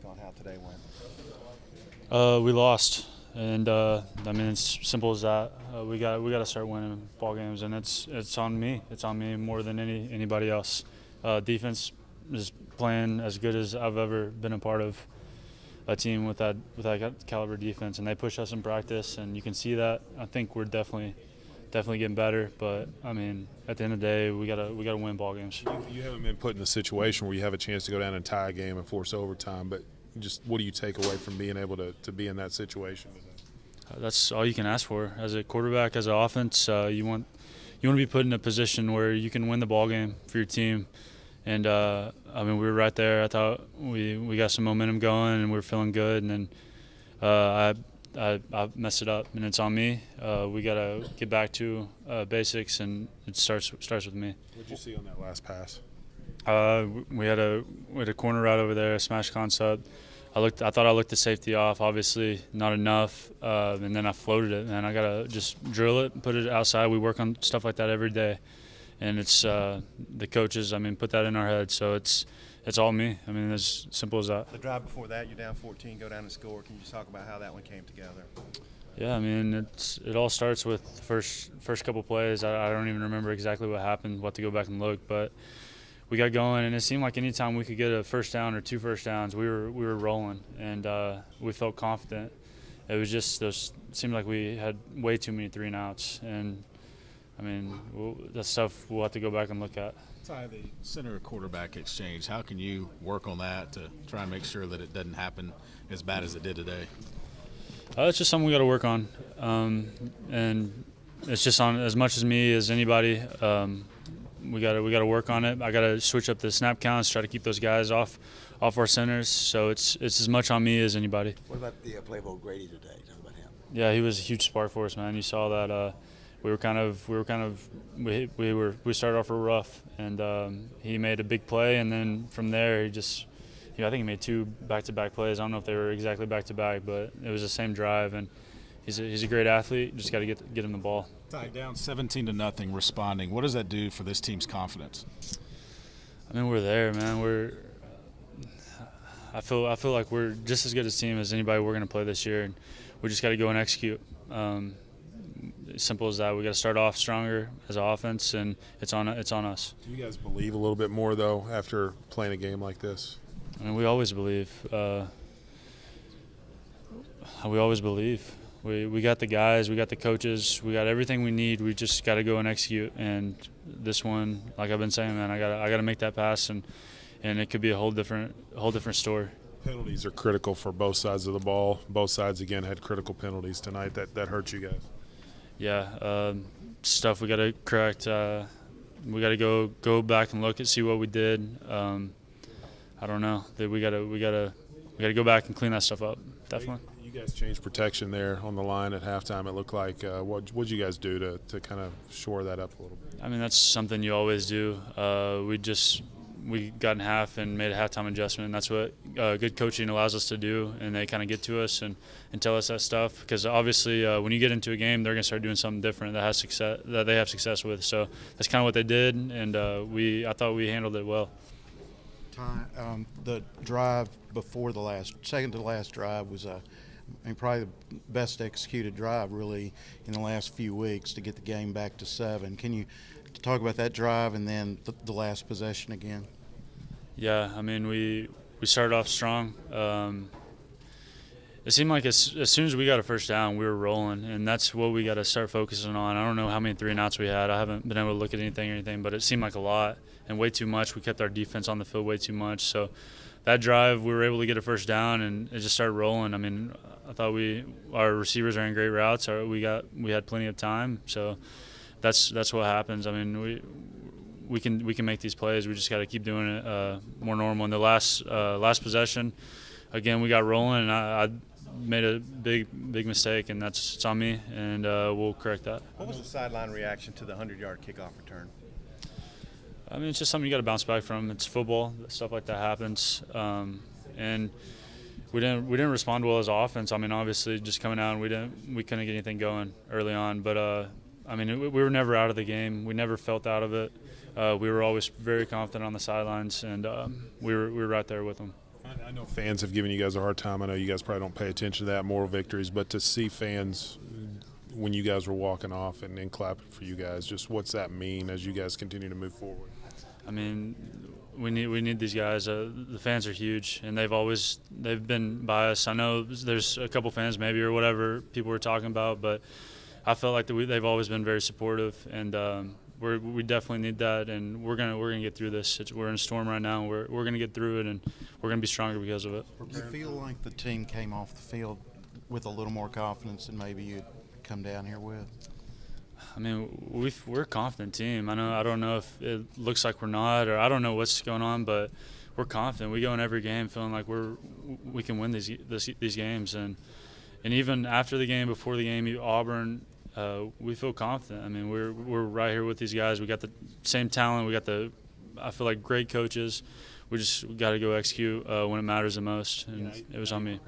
On how today went. We lost, and I mean it's simple as that. We got to start winning ball games, and it's on me. It's on me more than anybody else. Defense is playing as good as I've ever been a part of a team with that caliber defense, and they push us in practice, and you can see that. I think we're definitely getting better, but I mean at the end of the day, we gotta win ball games. You haven't been put in a situation where you have a chance to go down and tie a game and force overtime, but just what do you take away from being able to be in that situation? That's all you can ask for as a quarterback, as an offense. You want to be put in a position where you can win the ball game for your team. And I mean, we were right there. I thought we got some momentum going, and we were feeling good. And then I messed it up, and it's on me. We got to get back to basics, and it starts with me. What did you see on that last pass? We had a corner right over there, a smash concept. I thought I looked the safety off. Obviously, not enough. And then I floated it, man. I gotta just drill it, and put it outside. We work on stuff like that every day, and it's the coaches. I mean, put that in our heads. So it's all me. I mean, as simple as that. The drive before that, you're down 14, go down and score. Can you just talk about how that one came together? Yeah, I mean, it all starts with the first couple plays. I don't even remember exactly what happened. We'll have to go back and look, but we got going, and it seemed like anytime we could get a first down or two first downs, we were rolling, and we felt confident. It was just it seemed like we had way too many 3-and-outs, and I mean that's stuff we'll have to go back and look at. Ty, the center quarterback exchange, how can you work on that to try and make sure that it doesn't happen as bad as it did today? It's just something we got to work on, and it's just on as much as me as anybody. We gotta work on it. I gotta switch up the snap counts, try to keep those guys off our centers. So it's as much on me as anybody. What about the play of Grady today? Talk about him. Yeah, he was a huge spark for us, man. You saw that. We started off real rough, and he made a big play, and then from there I think he made two back-to-back plays. I don't know if they were exactly back-to-back, but it was the same drive, and he's a great athlete. Just got to get him the ball. Ty, down 17-0, responding. What does that do for this team's confidence? I mean, we're there, man. I feel like we're just as good a team as anybody we're going to play this year, and we just got to go and execute. Simple as that. We got to start off stronger as an offense, and it's on us. Do you guys believe a little bit more though after playing a game like this? I mean, we always believe. We always believe. We got the guys, we got the coaches, we got everything we need. We just got to go and execute. And this one, like I've been saying, man, I got to make that pass, and it could be a whole different story. Penalties are critical for both sides of the ball. Both sides again had critical penalties tonight that hurt you guys. Yeah, stuff we got to correct. We got to go back and look and see what we did. I don't know. We got to go back and clean that stuff up. Definitely. You guys changed protection there on the line at halftime. It looked like what'd you guys do to kind of shore that up a little bit? I mean, that's something you always do. We got in half and made a halftime adjustment, and that's what good coaching allows us to do. And they kind of get to us and tell us that stuff, because obviously when you get into a game, they're going to start doing something different that they have success with. So that's kind of what they did, and I thought we handled it well. The drive before second to last drive was probably the best executed drive really in the last few weeks to get the game back to 7. Can you talk about that drive and then the last possession again? Yeah, I mean we started off strong. It seemed like as soon as we got a first down, we were rolling, and that's what we got to start focusing on. I don't know how many 3-and-outs we had. I haven't been able to look at anything, but it seemed like a lot and way too much. We kept our defense on the field way too much. So that drive, we were able to get a first down, and it just started rolling. I mean, I thought our receivers are in great routes. We had plenty of time, so that's what happens. I mean, we can make these plays. We just got to keep doing it more normal. In the last possession, again, we got rolling, and I made a big mistake, and it's on me, and we'll correct that. What was the sideline reaction to the 100-yard kickoff return? I mean, it's just something you got to bounce back from. It's football. Stuff like that happens, and we didn't respond well as offense. I mean, obviously, just coming out, we couldn't get anything going early on. But I mean, we were never out of the game. We never felt out of it. We were always very confident on the sidelines, and we were right there with them. I know fans have given you guys a hard time. I know you guys probably don't pay attention to that, moral victories, but to see fans when you guys were walking off and clapping for you guys, just what's that mean as you guys continue to move forward? I mean, we need these guys. The fans are huge, and they've been biased. I know there's a couple fans maybe or whatever people were talking about, but I felt like they've always been very supportive, and we definitely need that. And we're gonna get through this. We're in a storm right now. We're gonna get through it, and we're gonna be stronger because of it. Do you feel like the team came off the field with a little more confidence than maybe you'd come down here with? I mean, we're a confident team. I don't know if it looks like we're not, or I don't know what's going on, but we're confident. We go in every game feeling like we can win these games, and even after the game, before the game, Auburn, we feel confident. I mean, we're right here with these guys. We got the same talent. We got I feel like great coaches. We just got to go execute when it matters the most, and it was on me.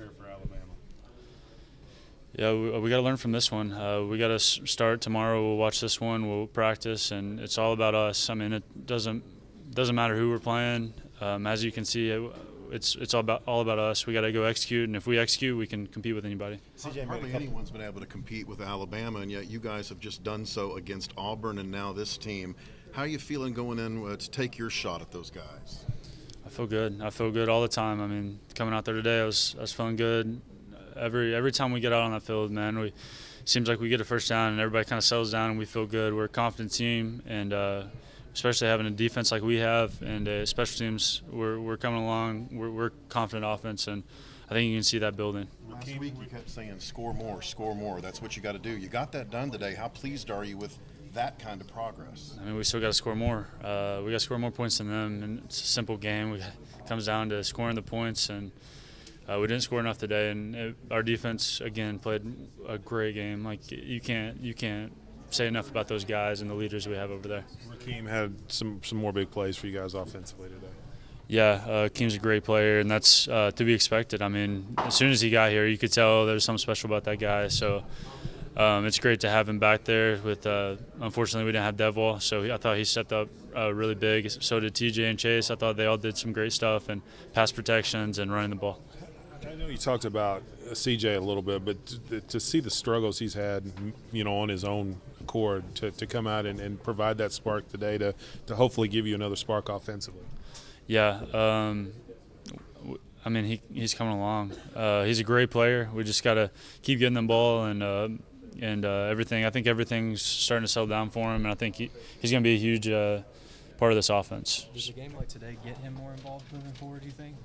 Yeah, we got to learn from this one. We got to start tomorrow. We'll watch this one. We'll practice, and it's all about us. I mean, it doesn't matter who we're playing. As you can see, it's all about us. We got to go execute, and if we execute, we can compete with anybody. Hardly anyone's been able to compete with Alabama, and yet you guys have just done so against Auburn and now this team. How are you feeling going in to take your shot at those guys? I feel good. I feel good all the time. I mean, coming out there today, I was feeling good. Every time we get out on that field, man, it seems like we get a first down and everybody kind of settles down and we feel good. We're a confident team, and especially having a defense like we have and special teams, we're coming along. We're confident offense, and I think you can see that building. Last week you kept saying score more, score more. That's what you got to do. You got that done today. How pleased are you with that kind of progress? I mean, we still got to score more. We got to score more points than them, and it's a simple game. It comes down to scoring the points, and we didn't score enough today, and our defense again played a great game. Like you can't say enough about those guys and the leaders we have over there. Rakeem had some more big plays for you guys offensively today. Yeah, Keem's a great player, and that's to be expected. I mean, as soon as he got here, you could tell there was something special about that guy. So it's great to have him back there. With unfortunately, we didn't have Devil, so I thought he stepped up really big. So did TJ and Chase. I thought they all did some great stuff and pass protections and running the ball. I know you talked about CJ a little bit, but to see the struggles he's had, on his own accord, to come out and provide that spark today to hopefully give you another spark offensively. Yeah, I mean he's coming along. He's a great player. We just got to keep getting the ball and everything. I think everything's starting to settle down for him, and I think he's going to be a huge part of this offense. Does a game like today get him more involved moving forward, do you think?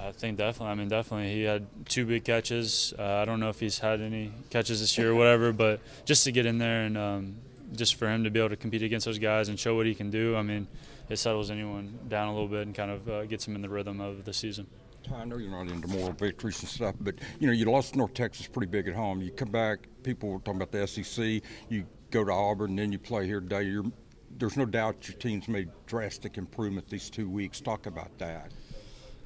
I think definitely. I mean, definitely. He had 2 big catches. I don't know if he's had any catches this year or whatever, but just to get in there and just for him to be able to compete against those guys and show what he can do, I mean, it settles anyone down a little bit and kind of gets him in the rhythm of the season. I know you're not into moral victories and stuff, but, you lost North Texas pretty big at home. You come back, people were talking about the SEC, you go to Auburn, and then you play here today. There's no doubt your team's made drastic improvement these 2 weeks. Talk about that.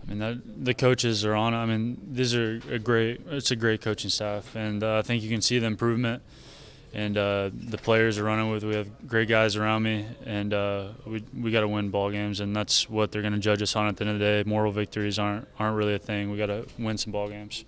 I mean, the coaches are on it. I mean, it's a great coaching staff, and I think you can see the improvement. And the players are running with. We have great guys around me, and we got to win ball games, and that's what they're going to judge us on at the end of the day. Moral victories aren't really a thing. We got to win some ball games.